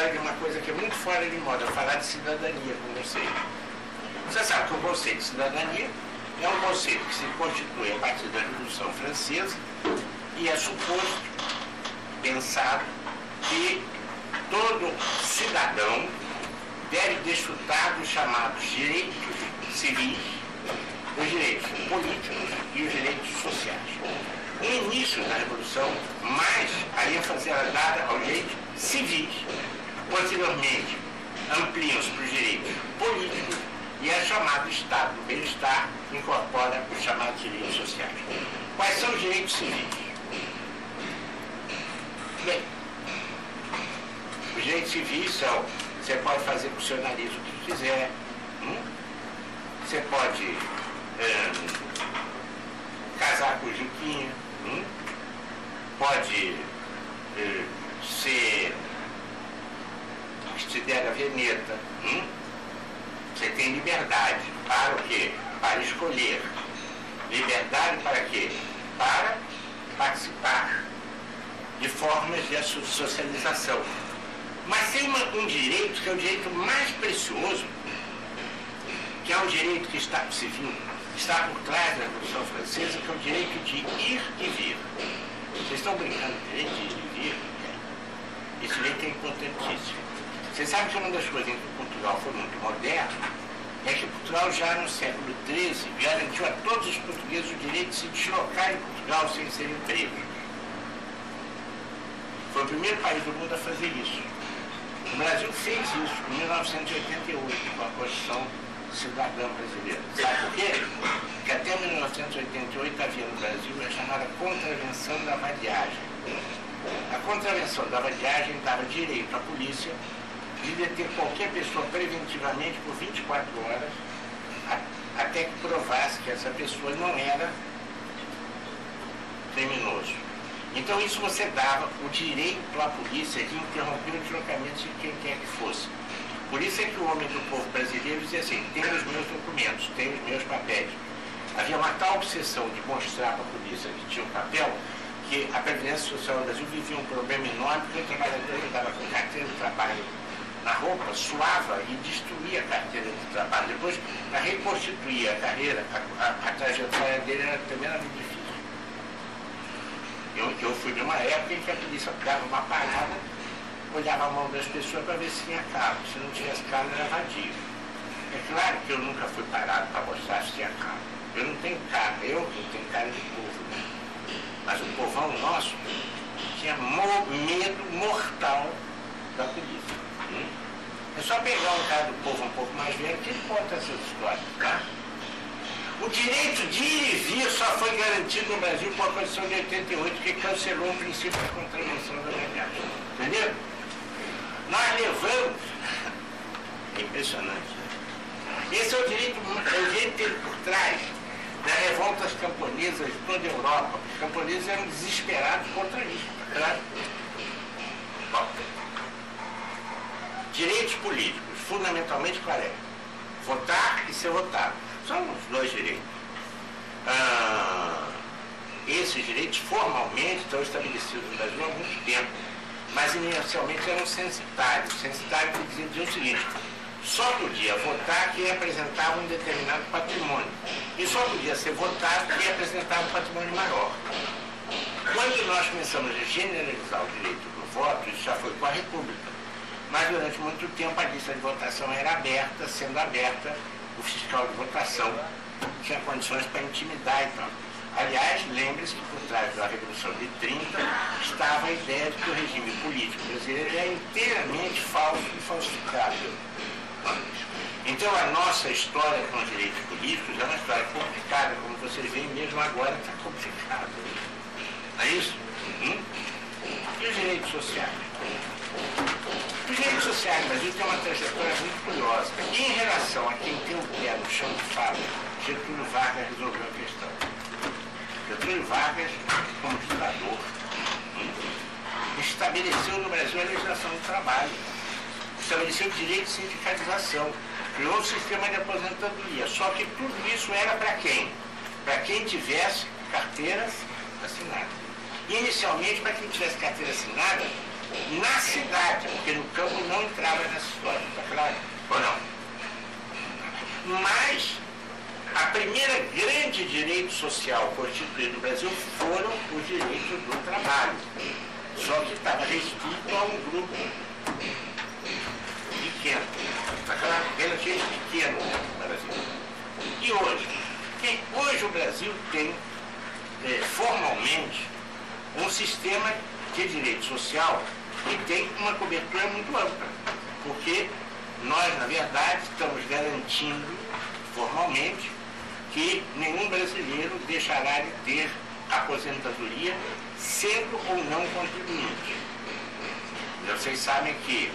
história de uma coisa que é muito fora de moda, falar de cidadania com vocês. Você sabe que o conceito de cidadania é um conceito que se constitui a partir da Revolução Francesa e é suposto, pensado, que todo cidadão deve desfrutar dos chamados direitos civis, os direitos políticos e os direitos sociais. No início da Revolução, mais a ênfase era dada aos direitos civis. Posteriormente, ampliam-se para os direitos políticos e é chamado Estado do Bem-Estar incorpora os chamados direitos sociais. Quais são os direitos civis? Bem, os direitos civis são: você pode fazer com o seu nariz o que quiser, você pode casar com o Juquinha, pode ser estiver a veneta, você tem liberdade para o quê? Para escolher. Liberdade para quê? Para participar de formas de socialização. Mas tem um direito que é o direito mais precioso, que é um direito que está civil, está por trás da Revolução Francesa, que é o direito de ir e vir. Vocês estão brincando com o direito de ir e vir? Esse direito é importantíssimo. Vocês sabem que uma das coisas em que Portugal foi muito moderno é que Portugal já no século XIII garantiu a todos os portugueses o direito de se deslocar em Portugal sem serem presos. Foi o primeiro país do mundo a fazer isso. O Brasil fez isso em 1988, com a Constituição Cidadã Brasileira. Sabe por quê? Porque até 1988 havia no Brasil a chamada contravenção da vadiagem. A contravenção da vadiagem dava direito à polícia de deter qualquer pessoa preventivamente por 24 horas, até que provasse que essa pessoa não era criminoso. Então isso você dava o direito à polícia de interromper o deslocamento de quem quer que fosse. Por isso é que o homem do povo brasileiro dizia assim: tenho os meus documentos, tenho os meus papéis. Havia uma tal obsessão de mostrar para a polícia que tinha um papel, que a Previdência Social do Brasil vivia um problema enorme, porque o trabalhador andava com carteira de trabalho na roupa, suava e destruía a carteira de trabalho. Depois, para reconstituir a carreira, a trajetória dele era tremendamente difícil. Eu fui de uma época em que a polícia dava uma parada, olhava a mão das pessoas para ver se tinha carro. Se não tivesse carro, era vadio. É claro que eu nunca fui parado para mostrar se tinha carro. Eu não tenho carro, eu não tenho cara de povo, né? Mas o povão nosso tinha medo mortal da polícia. É só pegar um cara do povo um pouco mais velho que ele conta essas histórias, tá? O direito de ir e vir só foi garantido no Brasil com a Constituição de 88, que cancelou o princípio da contravenção da vadiagem. Entendeu? Nós levamos... É impressionante, né? Esse é o direito que teve por trás das revoltas camponesas de toda a Europa. Os camponeses eram desesperados contra isso, claro. Bom, direitos políticos, fundamentalmente, qual é? Votar e ser votado. São os dois direitos. Esses direitos formalmente estão estabelecidos no Brasil há muito tempo, mas inicialmente eram censitários. Censitário que dizia o seguinte: só podia votar quem apresentava um determinado patrimônio, e só podia ser votado quem apresentava um patrimônio maior. Quando nós começamos a generalizar o direito do voto, isso já foi com a República, mas durante muito tempo a lista de votação era aberta, sendo aberta, o fiscal de votação tinha condições para intimidar e tal. Aliás, lembre-se que por trás da Revolução de 30 estava a ideia de que o regime político brasileiro era inteiramente falso e falsificável. Então a nossa história com os direitos políticos é uma história complicada, como vocês veem mesmo agora está complicado. Não é isso? E os direitos sociais? Os direitos sociais no Brasil têm uma trajetória muito curiosa. E em relação a quem tem o pé no chão de fábrica, Getúlio Vargas resolveu a questão. Getúlio Vargas, como ditador, estabeleceu no Brasil a legislação do trabalho, estabeleceu o direito de sindicalização, criou um sistema de aposentadoria. Só que tudo isso era para quem? Para quem tivesse carteira assinada. Inicialmente, para quem tivesse carteira assinada, na cidade, porque no campo não entrava nessa história, está claro? Ou não? Mas a primeira grande direito social constituído no Brasil foram os direitos do trabalho. Só que estava restrito a um grupo pequeno. Está claro? Relativamente pequeno no Brasil. E hoje? Hoje o Brasil tem, formalmente, um sistema de direito social que tem uma cobertura muito ampla. Porque nós, na verdade, estamos garantindo formalmente que nenhum brasileiro deixará de ter aposentadoria, sendo ou não contribuinte. Vocês sabem que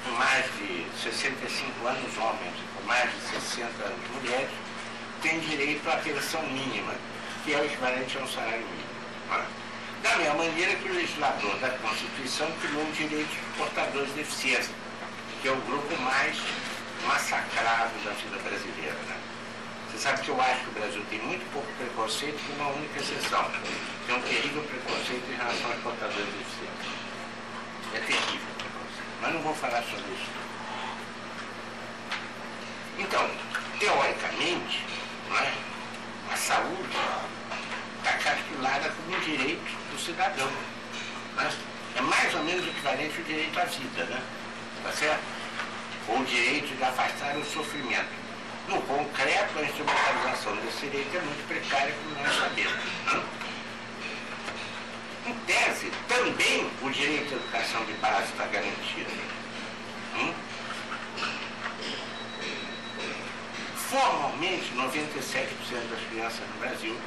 com mais de 65 anos homens e com mais de 60 anos mulheres têm direito à pensão mínima, que é o equivalente a um salário mínimo. Da mesma maneira que o legislador da Constituição criou o direito de portadores de deficiência, que é o grupo mais massacrado da vida brasileira. Né? Você sabe que eu acho que o Brasil tem muito pouco preconceito, com uma única exceção. Tem um terrível preconceito em relação aos portadores de deficiência. É terrível o preconceito. Mas não vou falar sobre isso. Então, teoricamente, não é? A saúde está calculada como um direito do cidadão. Né? É mais ou menos equivalente ao direito à vida, né? Tá certo? Ou o direito de afastar o sofrimento. No concreto, a instrumentalização desse direito é muito precária, como nós sabemos. Né? Em tese, também o direito à educação de base está garantido. Formalmente, 97% das crianças no Brasil,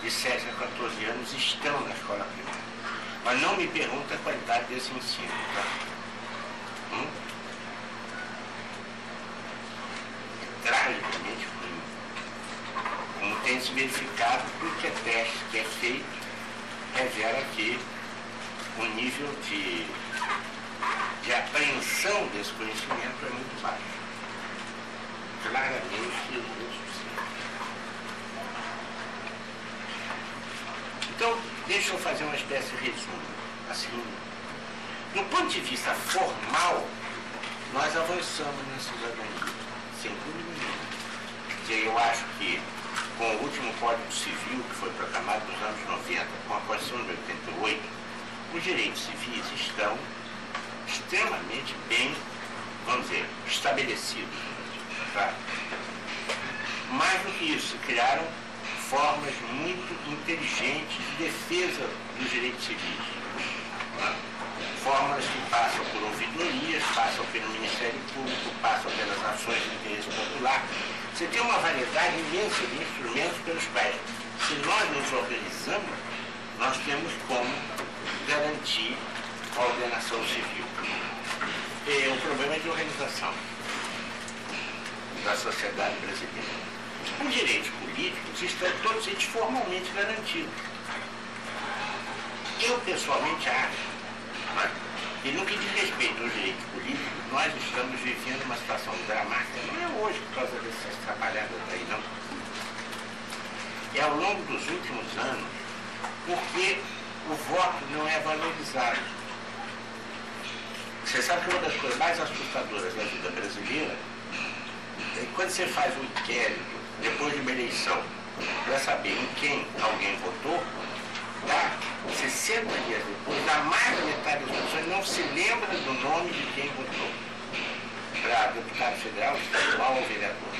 de 7 a 14 anos, estão na escola primária. Mas não me pergunta a qualidade desse ensino. Tá? Tragicamente ruim. Como tem se verificado, tudo que é teste que é feito revela que o nível de apreensão desse conhecimento é muito baixo. Claramente insuficiente. Então, deixa eu fazer uma espécie de resumo. Assim, do ponto de vista formal, nós avançamos na cidadania, sem dúvida nenhuma. Eu acho que com o último Código Civil, que foi proclamado nos anos 90, com a Constituição de 88, os direitos civis estão extremamente bem, vamos dizer, estabelecidos. Tá? Mais do que isso, criaram formas muito inteligentes de defesa dos direitos civis. Tá? Fórmulas que passam por ouvidorias, passam pelo Ministério Público, passam pelas ações de interesse popular. Você tem uma variedade imensa de instrumentos pelos quais, se nós nos organizamos, nós temos como garantir a ordenação civil. O problema é de organização da sociedade brasileira. Os direitos políticos estão todos eles formalmente garantidos. Eu, pessoalmente, acho, e no que diz respeito aos direitos políticos, nós estamos vivendo uma situação dramática, não é hoje por causa dessas atrapalhadas aí, não. É ao longo dos últimos anos, porque o voto não é valorizado. Você sabe que uma das coisas mais assustadoras da vida brasileira é quando você faz um inquérito, depois de uma eleição, para saber em quem alguém votou, tá? 60 dias depois, a mais da metade das pessoas não se lembra do nome de quem votou. Para deputado federal, estadual ou vereador.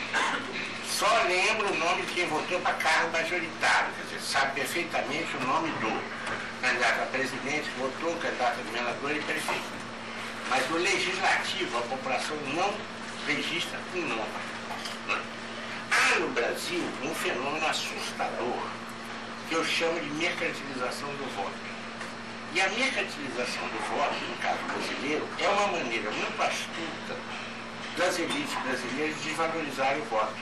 Só lembra o nome de quem votou para cargo majoritário, quer dizer, sabe perfeitamente o nome do candidato a presidente que votou, candidato a governador e prefeito. Mas no legislativo, a população não registra um nome. Há no Brasil um fenômeno assustador, que eu chamo de mercantilização do voto. E a mercantilização do voto, no caso brasileiro, é uma maneira muito astuta das elites brasileiras de desvalorizarem o voto.